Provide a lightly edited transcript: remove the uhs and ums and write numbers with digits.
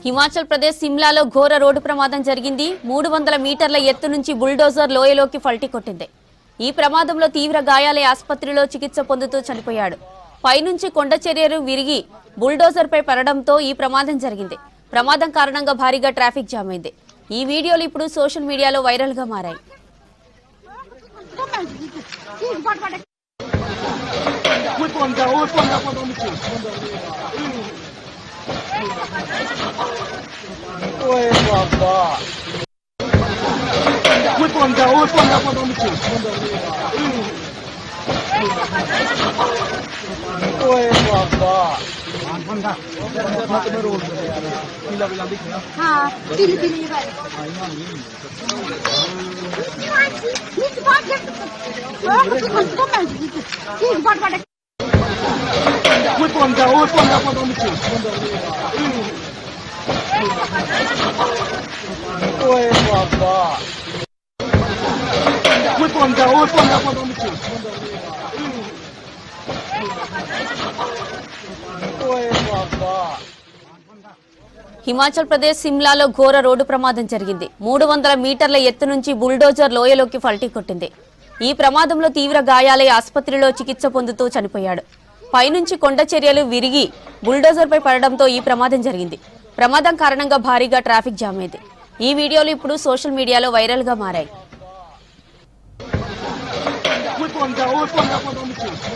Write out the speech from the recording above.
హిమాచల్ ప్రదేశ్ సిమ్లాలో ఘోర రోడ్డు ప్రమాదం జరిగింది. 300 మీటర్ల ఎత్తు నుంచి బుల్డోజర్ లోయలోకి పల్టీ కొట్టింది. ఈ ప్రమాదంలో తీవ్ర గాయాలై ఆసుపత్రిలో చికిత్స పొందుతూ చనిపోయాడు. పైనుంచి కొండ చర్యలు విరిగి బుల్డోజర్ పై పడడంతో ఈ ప్రమాదం జరిగింది. ప్రమాదం కారణంగా భారీగా ట్రాఫిక్ జామ్ అయింది. ఈ వీడియోలు ఇప్పుడు సోషల్ మీడియాలో వైరల్ గా మారాయి. Oi, babá. Muito bom, já hoje quando eu não me tiro. Oi, babá. हाँ पीली पीली भाई नीचे बात कर कुछ हमको मैं ठीक बात बात Muito bom, já hoje quando eu não me tiro. Oi, babá. Muito bom, já hoje quando eu não me tiro. Oi, babá. Himachal Pradesh సిమ్లాలో ఘోర రోడ్డు ప్రమాదం జరిగింది. 300 మీటర్ల ఎత్తు నుంచి బుల్డోజర్ లోయలోకి పల్టీ కొట్టింది. ఈ ప్రమాదంలో తీవ్ర గాయాలై ఆసుపత్రిలో చికిత్స పొందుతూ చనిపోయాడు. పైనుంచి కొండ చర్యలు విరిగి బుల్డోజర్ పై పడడంతో ఈ ప్రమాదం జరిగింది. ప్రమాదం కారణంగా భారీగా ట్రాఫిక్ జామ్ అయింది. ఈ వీడియోలు ఇప్పుడు సోషల్ మీడియాలో వైరల్ గా మారాయి.